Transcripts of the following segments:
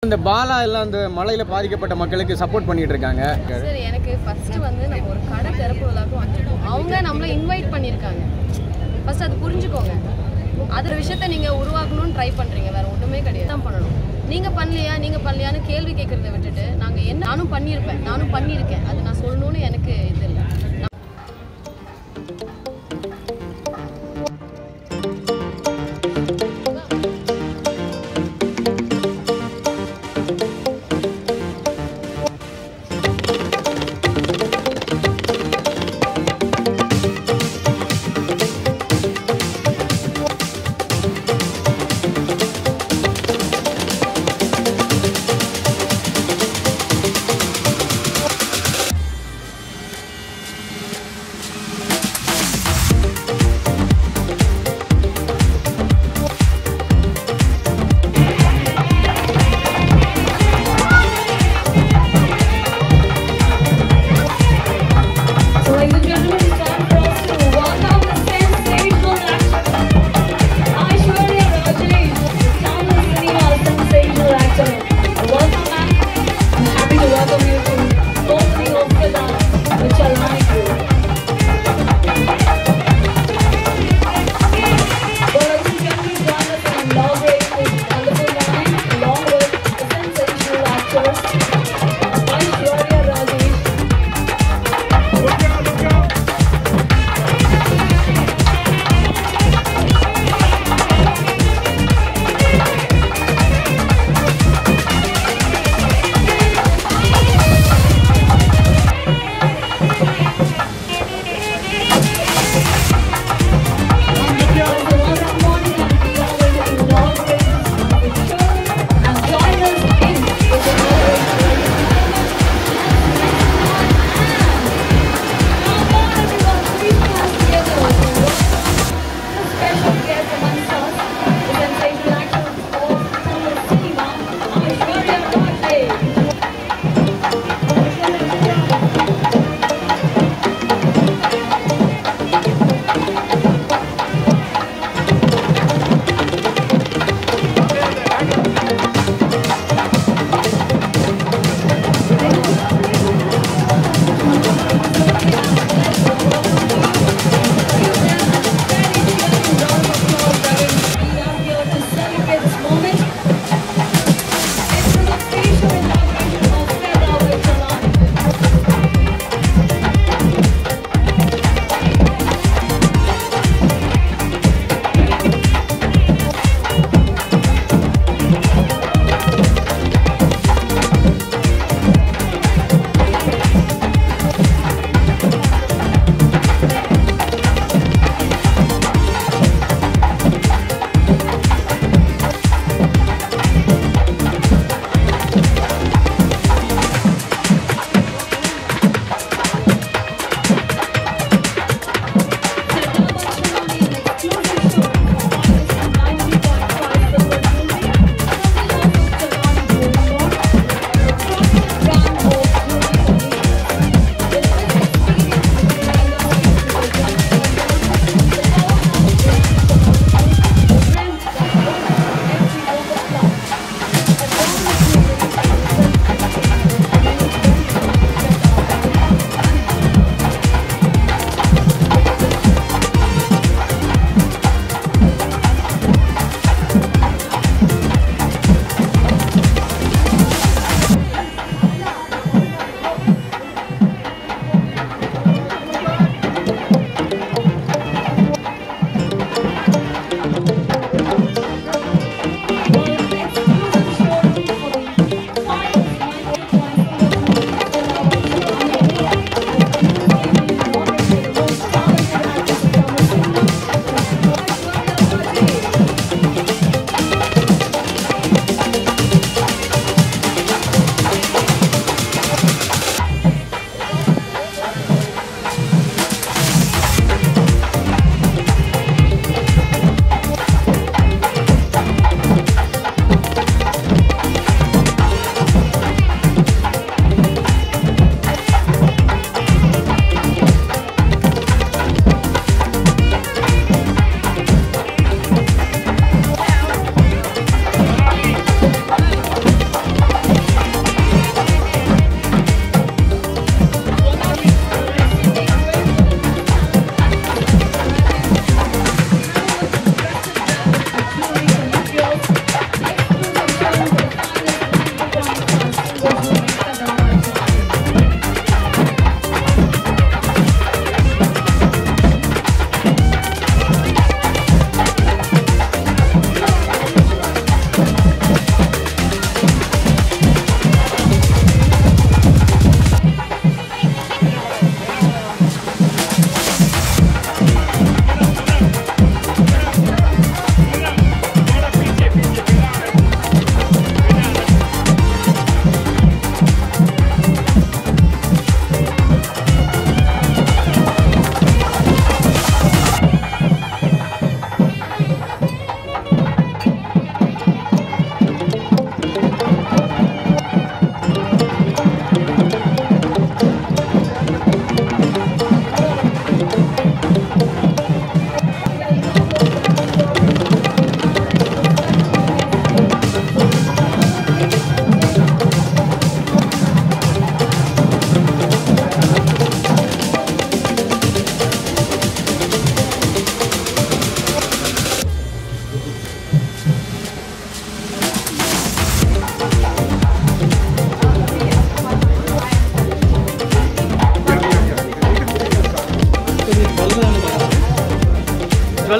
இந்த பாலா எல்லாம் அந்த மழையில பாதிக்கப்பட்ட மக்களுக்கு சப்போர்ட் பண்ணிட்டு இருக்காங்க. சரி, எனக்கு ஃபர்ஸ்ட் வந்து நம்ம ஒரு கடை திறப்பு விழாக்கு வந்துட்டோம். அவங்க நம்மள இன்வைட் பண்ணியிருக்காங்க. ஃபர்ஸ்ட் அது புரிஞ்சுக்கோங்க. அது விஷயத்த நீங்க உருவாக்கணும்னு ட்ரை பண்றீங்க, வேற ஒண்ணுமே கிடையாது. தான் பண்ணணும். நீங்க பண்ணலையான்னு கேள்வி கேட்கறத விட்டுட்டு நாங்க என்ன நானும் பண்ணியிருக்கேன் அது நான் சொல்லணும்னு எனக்கு இது இல்லை.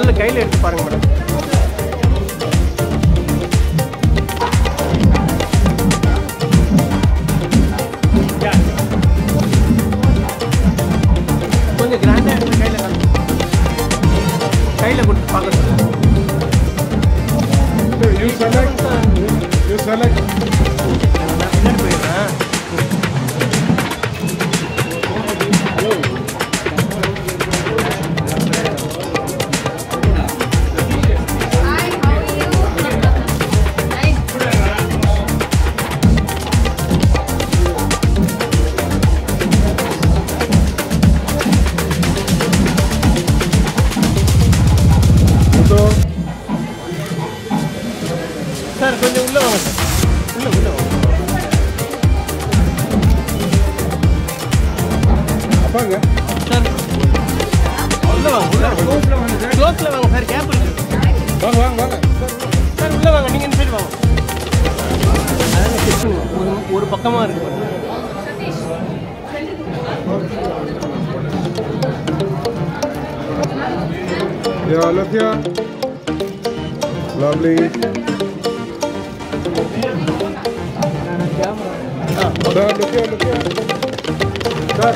கல் கையில் எடுத்து பாருங்க மேடம். கொஞ்சம் கிராண்டாக எடுத்து கையில் கொடுத்து பார்க்கணும். You select. You select. நான் பின்னாடி போயிடுறேன். சார் கொஞ்சம் உள்ள வாங்க சார். உள்ள வாங்க. அப்பாங்க சார் உள்ள வாங்க. க்ளோஸில் வாங்க சார். கேப் இருக்கு. வாங்க வாங்க வாங்க. சார் உள்ள வாங்க. நீங்கள் இந்த சைடு வாங்க. அதாங்க கிச்சன் ஒரு பக்கமாக இருக்கு. Yeah, look here. Lovely. Sir, look here, look here. Sir.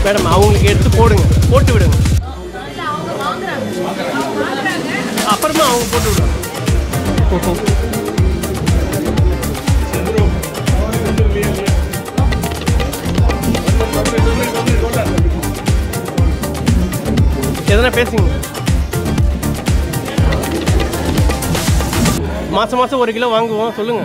Madam அவங்களுக்கு எடுத்து போடுங்க, போட்டு விடுங்க. அப்புறமா அவங்க போட்டு விடுவாங்க. எதனா பேசுங்க. மாசம் மாசம் 1 கிலோ வாங்குவோம், சொல்லுங்க.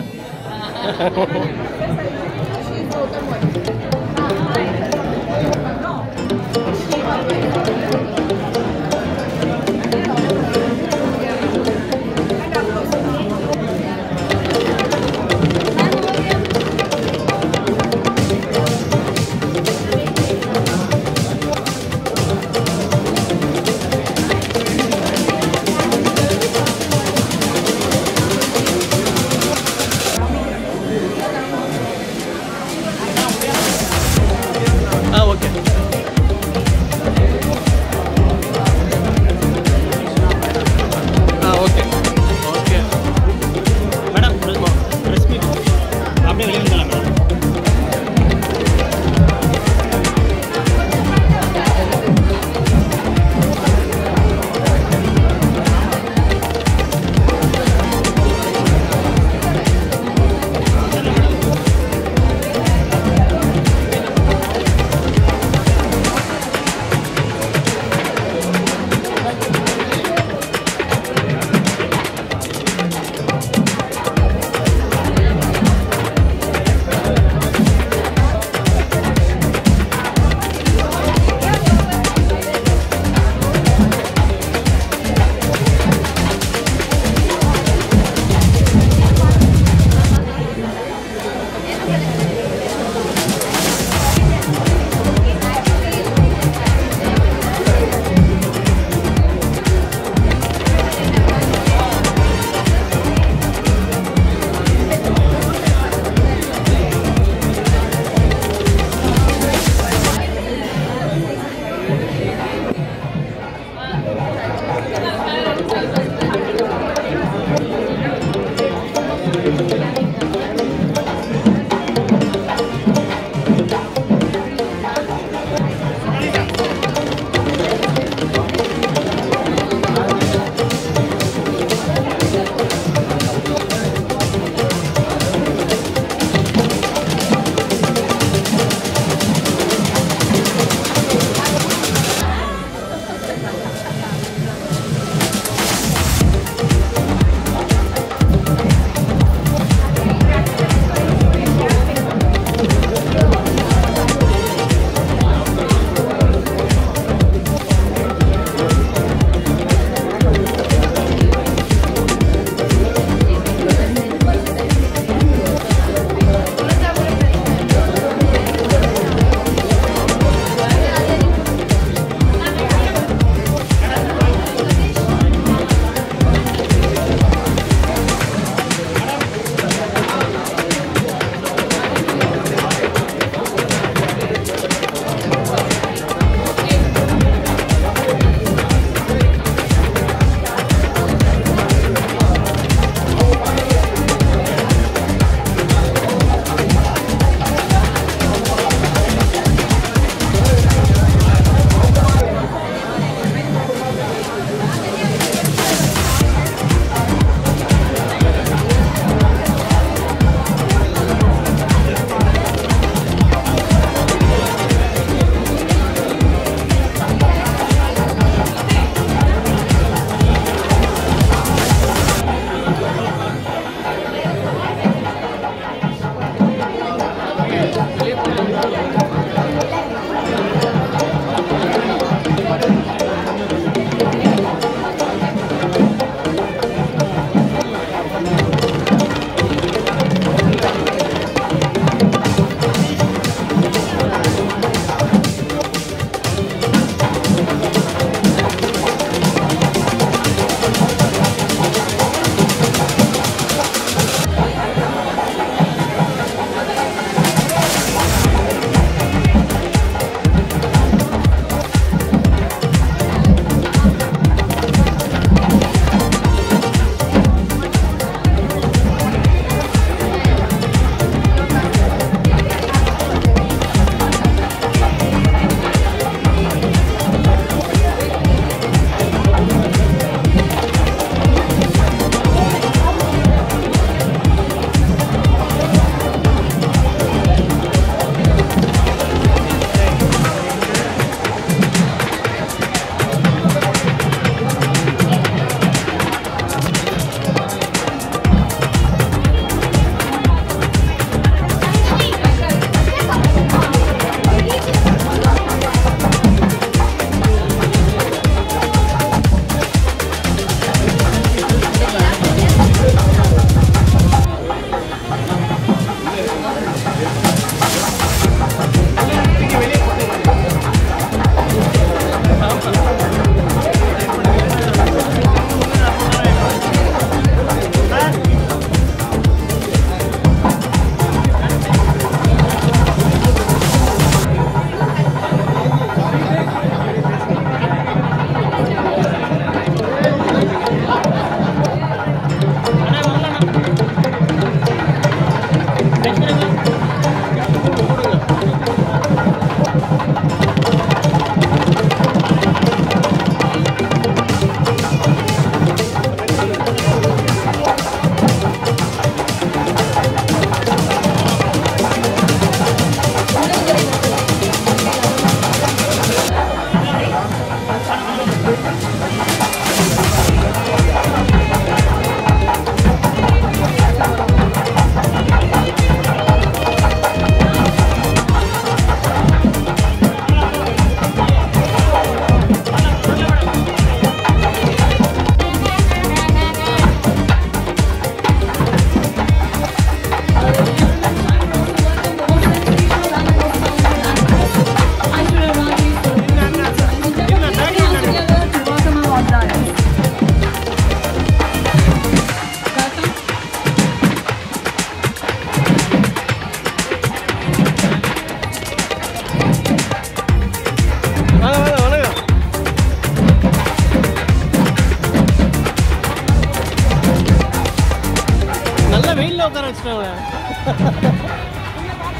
வெயிலில் உட்கார வச்சுட்டாங்க.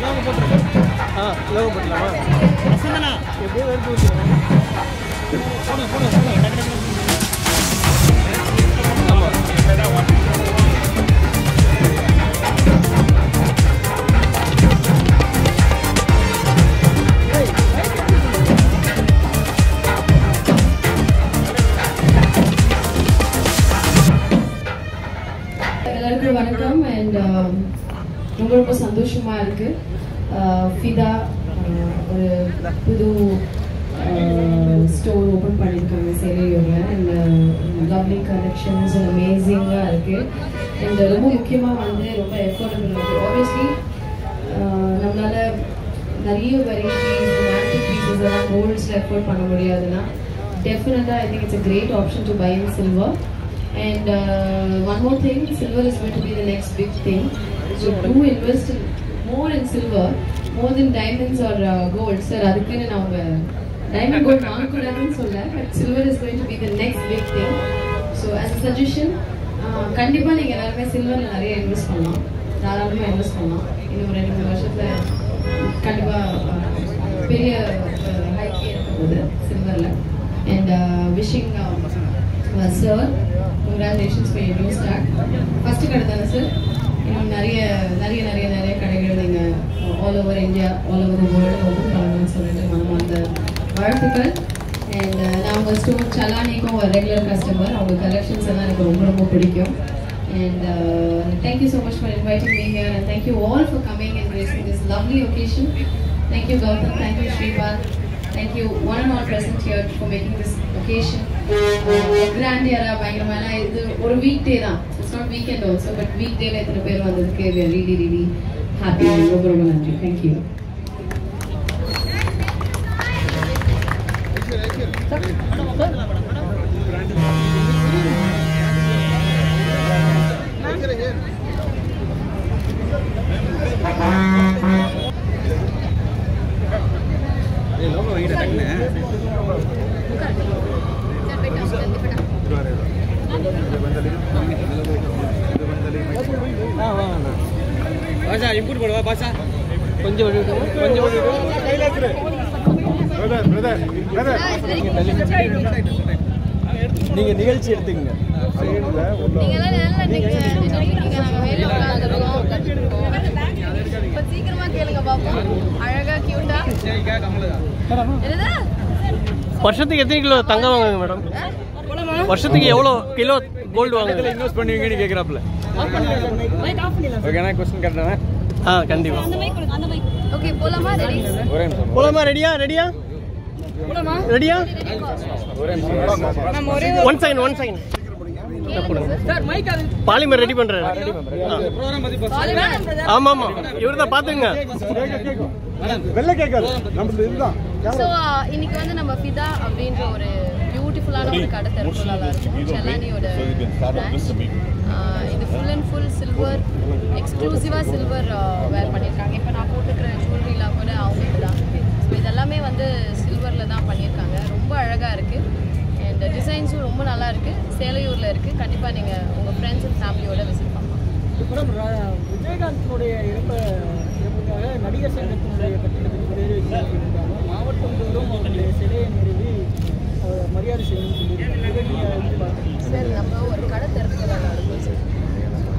லோகோ போட்டுருக்கேன். லோகோ போட்டுலாமா? எப்படியோ எடுத்து வச்சுருக்கேன். ஆமாம். எல்லாருக்கும் வணக்கம். அண்ட் ரொம்ப ரொம்ப சந்தோஷமாக இருக்குது. ஃபிதா ஒரு புது ஸ்டோர் ஓப்பன் பண்ணியிருக்காங்க சேலையூரில். அண்ட் லவ்லி கலெக்ஷன்ஸ் அமேசிங்காக இருக்குது. அண்ட் ரொம்ப முக்கியமாக வந்து ரொம்ப எஃபோர்டபுள் இருக்குது. ஆப்வியஸ்லி நம்மளால் நிறைய வெரைட்டிஸ் ஆன்டிக் பீசஸ் எல்லாம் கோல்ட்ஸில் எஃபோர்ட் பண்ண முடியாதுன்னா டெஃபினட்டாக I think it's a great option to buy in silver. And one more thing, silver is going to be the next big thing. So do invest more in silver, more than diamonds or gold. Sir, adukku na diamond gold vaanguradunu solla, but silver is going to be the next big thing. So as a suggestion, kandipa neenga ellarume silver la nariya invest pannalam, tharalama invest pannalam. Innu 2-3 வருஷத்துல kandipa periya hike irukudhu silver la. And wishing sir, congratulations for your new start. First கடை தானே sir? இன்னும் நிறைய கடைகள் நீங்கள் all over India, all over the world open பண்ணணும்னு சொல்லிட்டு மனமார்ந்த வாழ்த்துக்கள். அண்ட் நான் உங்கள் ஸ்டோர் சலானிக்கும் ஒரு ரெகுலர் கஸ்டமர். அவங்க கலெக்ஷன்ஸ் எல்லாம் எனக்கு ரொம்ப ரொம்ப பிடிக்கும். And thank you so much for inviting me here. And thank you all for coming and gracing this lovely occasion. Thank you Gautam, thank you Sripal, thank you one and all present here for making this occasion grand era பயங்கரமான. இது ஒரு weekday தான், it's not weekend also, but weekday ல எத்தனை பேர் வந்ததுக்கு we are really happy. ரொம்ப ரொம்ப நன்றி. Thank you. பாஷா இம்பூட் போடுவா பாஷா. கொஞ்சம் நீங்க நிகழ்ச்சி எடுத்துக்கங்க. சீக்கிரமா கேளுங்க பாப்போம். அழகா கியூட்டா. வருஷத்துக்கு எத்தனை கிலோ தங்கம் வாங்குங்க மேடம்? வருஷத்துக்கு எவ்வளோ கிலோ கோல்டு வாங்குங்க? இன்வெஸ்ட் பண்ணுவீங்கன்னு கேட்குறாப்புல. ஓகேண்ணா, கொஸ்டின் கேட்டேன். கண்டிப்பா. ஓகே, போலாமா? ரெடி? போலாமா? ரெடியா? ஒன் செகண்ட் பாலிமர் ரெடி பண்றாரு. ஆமா இவர் தான் பாத்துங்க. ஸோ இன்னைக்கு வந்து நம்ம ஃபிதா அப்படின்ற ஒரு பியூட்டிஃபுல்லான ஒரு கடை திறப்புலாக இருக்கும். செல்லானியோட இது ஃபுல் அண்ட் ஃபுல் சில்வர், எக்ஸ்க்ளூசிவாக சில்வர் வேர் பண்ணியிருக்காங்க. இப்போ நான் போட்டுக்கிற ஜுவல்லரிலாம் கூட அவங்களுக்கு தான். ஸோ இதெல்லாமே வந்து சில்வரில் தான் பண்ணியிருக்காங்க. ரொம்ப அழகாக இருக்குது. அண்ட் டிசைன்ஸும் ரொம்ப நல்லா இருக்குது. சேலையூரில் இருக்குது. கண்டிப்பாக நீங்கள் உங்கள் ஃப்ரெண்ட்ஸ் அண்ட் ஃபேமிலியோட விசிட் பண்ணலாம். விஜயகாந்தனுடைய இறப்புக்காக நடிகர் சங்கத்தினுடைய கட்டிடத்துக்கு பேர் வச்சிருக்காங்க. மாவட்டம் தோறும் அவருடைய சிலையை நிறுவி மரியாதை செய்யணும்னு சொல்லியிருக்காங்க. சார், நம்ம ஒரு கடை திறப்புல இருக்கும் சார்,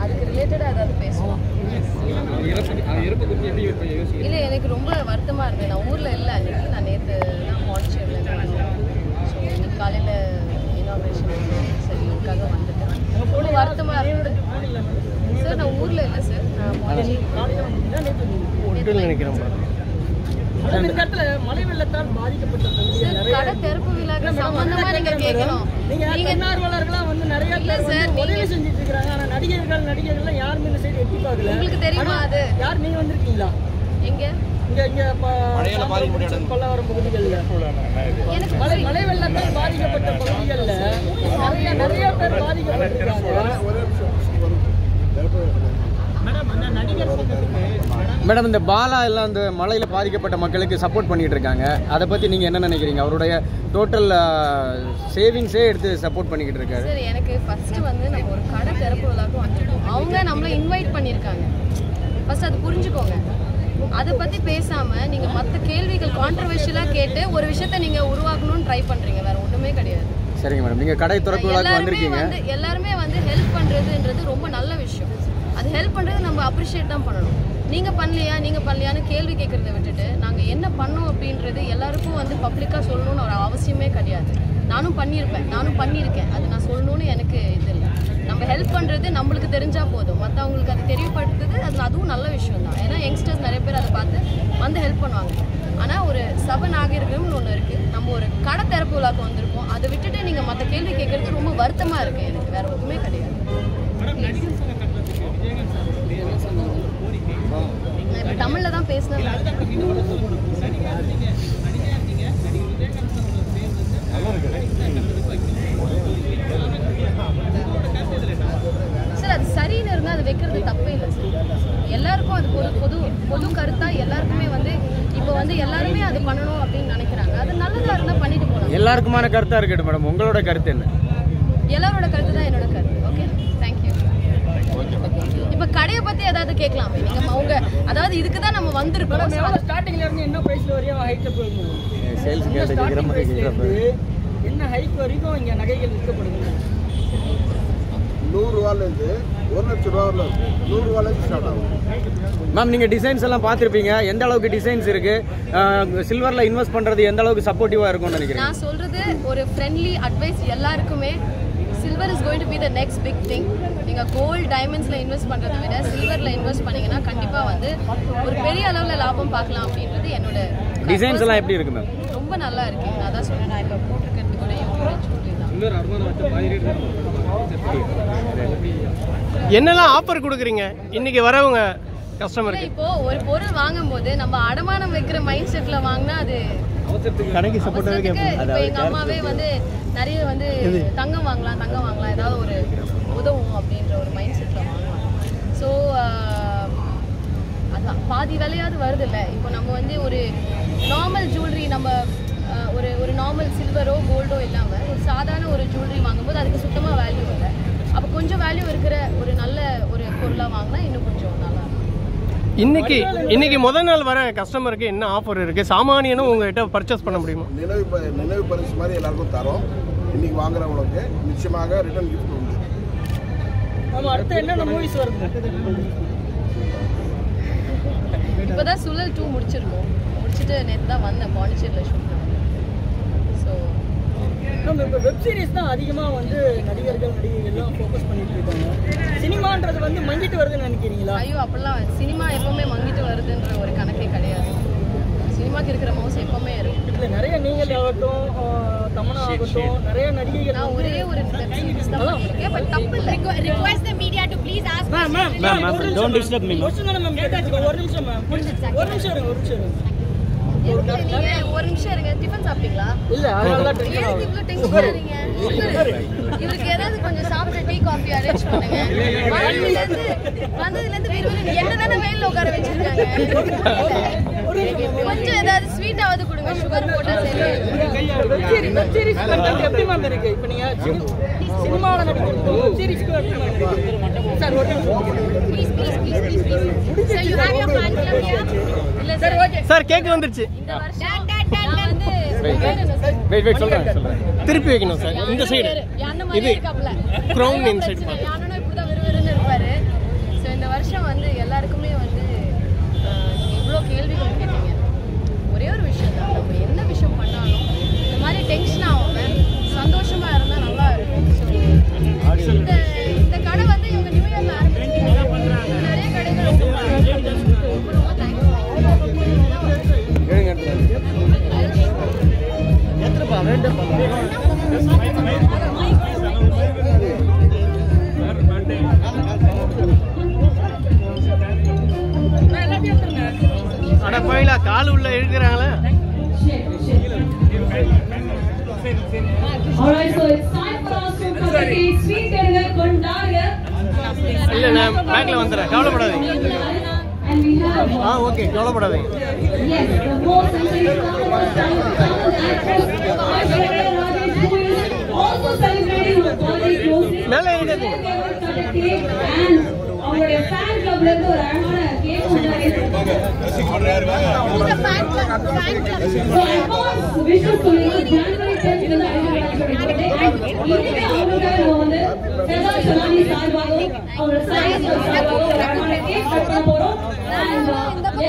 அதுக்கு ரிலேட்டடாக ஏதாவது பேசலாம். இல்லை, எனக்கு ரொம்ப வருத்தமாக இருந்தது. நான் ஊரில் இல்லை அன்றைக்கி. நான் நேற்று தான் பாண்டிச்சேரியில் இருந்தேன். ஸோ இன்னைக்கு காலையில் இனாக்ரேஷன் சரி இதுக்காக வந்துட்டேன். ரொம்ப வருத்தமாக இருந்தது சார். நான் ஊரில் இல்லை சார், நான் பாண்டிச்சேரி நினைக்கிறேன். மழை வெள்ளத்தால் பாதிக்கப்பட்ட கடை திறப்பு விழாக்கு சம்பந்தமா நீங்க கேட்கணும். நீங்க தன்னார்வலர்கள்லாம் வந்து நிறைய பேர் உதவி செஞ்சுட்டு இருக்காங்க. ஆனா நடிகர்கள் யாருமே இந்த சைடு எட்டி பார்க்கல. உங்களுக்கு தெரியுமா அது? யார் நீங்க வந்திருக்கீங்களா? எங்க பல்லாவரம் பகுதிகளில் மழை வெள்ளத்தால் பாதிக்கப்பட்ட பகுதிகளில் நிறைய பேர் பாதிக்கப்பட்டிருக்காங்க. மேடம், அந்த நடிகர் சங்கத்துக்கு மேடம், இந்த பாலா எல்லாம் இந்த மழையில் பாதிக்கப்பட்ட மக்களுக்கு சப்போர்ட் பண்ணிட்டு இருக்காங்க. அதை பற்றி நீங்கள் என்ன நினைக்கிறீங்க? அவருடைய டோட்டல் சேவிங்ஸே எடுத்து சப்போர்ட் பண்ணிக்கிட்டு இருக்காரு. சரி, எனக்கு ஃபர்ஸ்ட் வந்து நம்ம ஒரு கடை திறப்புவதாக வந்துட்டோம். அவங்க நம்மளை இன்வைட் பண்ணியிருக்காங்க. ஃபர்ஸ்ட் அது புரிஞ்சுக்கோங்க. அதை பற்றி பேசாமல் நீங்கள் மற்ற கேள்விகள் கான்ட்ரவர்ஷியலாக கேட்டு ஒரு விஷயத்தை நீங்கள் உருவாக்கணும்னு ட்ரை பண்ணுறீங்க. வேறு ஒன்றுமே கிடையாது. சரிங்க மேடம், நீங்கள் கடை திறப்புவதாக வந்திருக்கீங்க. எல்லாருமே வந்து ஹெல்ப் பண்ணுறதுன்றது ரொம்ப நல்ல விஷயம். அது ஹெல்ப் பண்ணுறது நம்ம அப்ரிஷியேட் தான் பண்ணணும். நீங்கள் பண்ணலையான்னு கேள்வி கேட்குறத விட்டுட்டு நாங்கள் என்ன பண்ணோம் அப்படின்றது எல்லாருக்கும் வந்து பப்ளிக்காக சொல்லணும்னு ஒரு அவசியமே கிடையாது. நானும் பண்ணியிருக்கேன். அது நான் சொல்லணும்னு எனக்கு இது இல்லை. நம்ம ஹெல்ப் பண்ணுறது நம்மளுக்கு தெரிஞ்சால் போதும். மற்றவங்களுக்கு அது தெரியப்படுத்துறது அதுவும் நல்ல விஷயம் தான். ஏன்னா யங்ஸ்டர்ஸ் நிறைய பேர் அதை பார்த்து வந்து ஹெல்ப் பண்ணுவாங்க. ஆனால் ஒரு சபை நாகரிகம்னு ஒன்று இருக்குது. நம்ம ஒரு கடை திறப்பு விழாக்கு வந்திருக்கோம். அதை விட்டுட்டு நீங்கள் மற்ற கேள்வி கேட்குறது ரொம்ப வருத்தமாக இருக்குது. எனக்கு வேறு ஒன்றுமே கிடையாது. நான் இப்போ தமிழில் தான் பேசினேன். சார், அது சரின்னு இருந்தால் அது வைக்கிறது தப்பே இல்லை சார். எல்லாருக்கும் அது பொது கருத்தாக எல்லாருக்குமே வந்து இப்போ வந்து எல்லாருமே அது பண்ணணும் அப்படின்னு நினைக்கிறாங்க. அது நல்லதாக இருந்தால் பண்ணிட்டு போகலாம். எல்லாருக்குமான கருத்தாக இருக்கட்டும் மேடம். உங்களோட கருத்து என்ன? எல்லாரோட கருத்து தான் என்னோட கருத்து. Okay, thank you. இப்போ கடையை பற்றி ஏதாவது கேட்கலாமே நீங்கள்? அவங்க அதாவது இதுக்கு தான் நம்ம வந்திருக்கோம். ஸ்டார்டிங்ல இருந்து என்ன பிரைஸ்ல வரையும் ஹைட்ல போயிருந்தோம். சேல்ஸ் என்ன ஹைட் வரைக்கும் இங்கே நகைகள் விற்கப்படுது? 100 ரூபாயிலேருந்து 1 லட்சம் ரூபா வரல. 100 ரூபாயிலேருந்து ஸ்டார்ட் ஆகும். மேம், நீங்கள் டிசைன்ஸ் எல்லாம் பார்த்துருப்பீங்க. எந்த அளவுக்கு டிசைன்ஸ் இருக்குது? சில்வரில் இன்வெஸ்ட் பண்ணுறது எந்த அளவுக்கு சப்போர்ட்டிவாக இருக்கும்னு நினைக்கிறேன். நான் சொல்கிறது ஒரு ஃப்ரெண்ட்லி அட்வைஸ் எல்லாருக்குமே. Silver is going to be the next big thing. நீங்கள் கோல்டு டைமண்ட்ஸில் இன்வெஸ்ட் பண்ணுறதை விட சில்வரில் இன்வெஸ்ட் பண்ணிங்கன்னா கண்டிப்பாக வந்து ஒரு பெரிய அளவில் லாபம் பார்க்கலாம் அப்படின்றது என்னோட. டிசைன்ஸ் எல்லாம் எப்படி இருக்கு மேம்? ரொம்ப நல்லா இருக்கு. நான் அதான் சொன்னேன். நான் இப்போ போட்டிருக்கிறது கூட என்னெல்லாம் ஆஃபர் கொடுக்குறீங்க இன்னைக்கு வரவங்க கஸ்டமருக்கு? இப்போ ஒரு பொருள் வாங்கும்போது நம்ம அடமானம் வைக்கிற மைண்ட் செட்ல வாங்கினா அது கடைக்கு சப்போர்ட்டாவே கேட்போம். இப்போ எங்க அம்மாவே வந்து நிறைய வந்து தங்கம் வாங்கலாம் ஏதாவது ஒரு உதவும் அப்படின்ற ஒரு மைண்ட் செட்ல வாங்குவாங்க. ஸோ அதான் பாதி விலையாவது வருது இல்லை. இப்போ நம்ம வந்து ஒரு நார்மல் ஜுவல்லரி நம்ம ஒரு நார்மல் சில்வரோ கோல்டோ இல்லாமல் ஒரு சாதாரண ஒரு ஜுவல்லரி வாங்கும்போது அதுக்கு சுத்தமாக வேல்யூ இல்லை. அப்போ கொஞ்சம் வேல்யூ இருக்கிற ஒரு நல்ல ஒரு பொருளாக வாங்கினா இன்னும் கொஞ்சம் நல்லா இருக்கும். இன்னைக்கு முதல் நாள் வர கஸ்டமருக்கு என்ன ஆஃபர் இருக்கு? சாமானியனும் உங்ககிட்ட பர்ச்சேஸ் பண்ண முடியுமா? நினைவு பரிசு மாதிரி எல்லாருக்கும் தரோம். இன்னைக்கு வாங்குறவங்களுக்கு நிச்சயமாக ரிட்டர்ன் கிஃப்ட் உண்டு. ஆமா, அடுத்து என்னென்ன மூவிஸ் வருது? இப்போதான் சுழல் 2 முடிச்சிருக்கோம். முடிச்சுட்டு நேற்று தான் வந்தேன் பாண்டிச்சேரியில் ஷூட். ஸோ நம்ம இப்போ வெப் சீரிஸ் தான் அதிகமாக வந்து நடிகைகள்லாம் ஃபோக்கஸ் பண்ணிட்டு இருக்காங்க. சினிமான்றது வந்து மங்கிட்டு வருதுன்னு நினைக்கிறீங்களா? ஐயோ, அப்படிலாம் சினிமா எப்பவுமே மங்கிட்டு வருதுன்ற ஒரு கணக்கே கிடையாது. சினிமாக்கு இருக்கிற மவுஸ் எப்பவுமே இருக்கும். இல்லை, நிறைய நீங்கள் ஆகட்டும், தமனா ஆகட்டும், நிறைய நடிகைகள். நான் ஒரே ஒரு வெப் சீரிஸ் தான் பண்ணிருக்கேன். பட் தப்பு இல்லை. Request the media to please ask. Ma'am, don't disturb me. ஒரு நிமிஷம் மேம். ஒரு நிமிஷம் இருங்க. நீங்க ஒரு நிமிஷம் இருங்க. டிஃபன் சாப்பிட்டீங்களா? இல்ல, அதனால இவ்வளோ டென்ஷன் வரீங்க. இவருக்கு ஏதாவது கொஞ்சம் சாப்பிட்டு டீ காஃபி அரேஞ்ச் பண்ணுங்க. வந்ததுலேருந்து என்ன தானே வெயிலில் உட்கார வச்சிருக்காங்க. கொஞ்சம் ஏதாவது ஸ்வீட்டாவது கொடுங்க. சுகர் போட்டா சரி. வெப் சீரிஸ் எப்படி மேம் இருக்கு? இப்போ நீங்க சினிமாவில் நடிக்கிறீங்க, வெப் சீரிஸ்க்கு எப்படி மேம் இருக்கு? சார், ஒரு Please. So you have your fan club here? இல்ல சார். ஓகே சார், கேக் வந்துருச்சு. இந்த வருஷம் நான் வந்து வெயிட் சொல்றேன். திருப்பி வைக்கணும் சார். இந்த சைடு இது க்ரௌன் இன்சைட் யானோ இப்படிதான் விறுவிறுன்னு இருப்பாரு. ஸோ இந்த வருஷம் வந்து எல்லாருக்குமே வந்து இவ்வளோ கேள்விகள் கேட்டீங்க. ஒரே ஒரு விஷயம் தான், நம்ம என்ன விஷயம் பண்ணாலும் இந்த மாதிரி டென்ஷன் ஆகாம சந்தோஷமா இருந்தா நல்லா இருக்கும். ஸோ இந்த கடை வந்து இவங்க நியூ இயர்ல ஆரம்பிச்சிருக்காங்க. நிறைய கடைகள் ரொம்ப தேங்க்ஸ். அட போயில கால் உள்ள இழுக்கிறாங்களே. Alright, so it's time for us to communicate sweet dinner kondaga. இல்ல, நான் பேக்ல வந்துறேன், கவலைப்படாதீங்க. And we have ஓகே, கவலைப்படாதீங்க. Yes, the most celebrated actress who is also celebrating her birthday closely. மேலே இருக்காதீங்க. And அவங்களுடைய ஃபேன் கிளப்ல இருந்து ஒரு அழகான கேக் வந்தாரு. So advance wishes to you. January 10th is அவங்களுடைய birthday. இன்னைக்கு அவங்களுக்காக நம்ம வந்து செல்வா சலானி சார்பாகவும் அவங்களோட சாய்ஸ் சார்பாகவும் ஒரு அழகான கேக் கட் பண்ண போறோம். And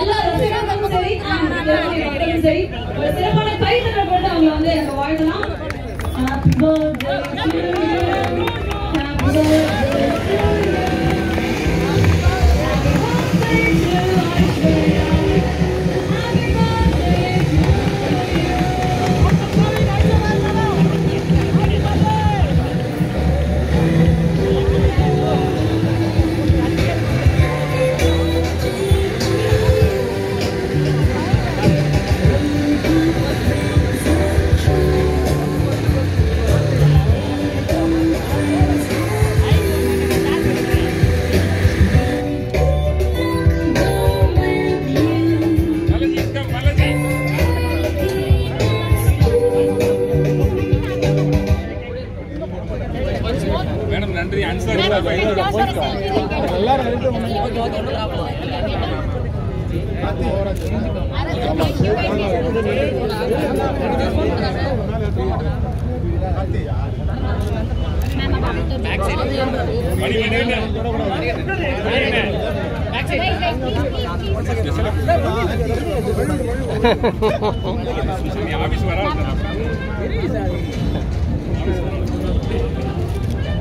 எல்லா ரசிகர்களும் சரி மக்களும் சரி ஒரு சிறப்பான கைதட்டல் போட்டு அவங்க வந்து எங்க வாழ்த்தலாம். Happy birthday to you. Happy birthday to you.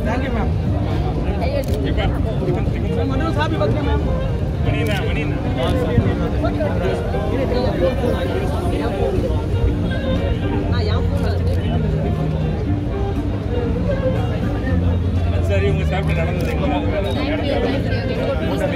Thank you, ma'am. Manoj, happy birthday, ma'am. Manina. சரி, உங்க சாப்பிட்டு நடந்தது What is the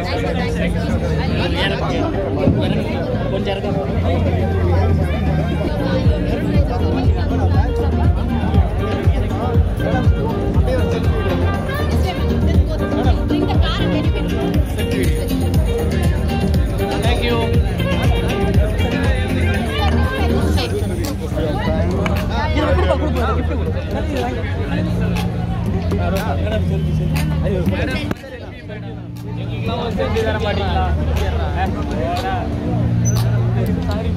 time?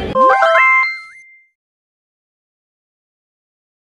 11:30.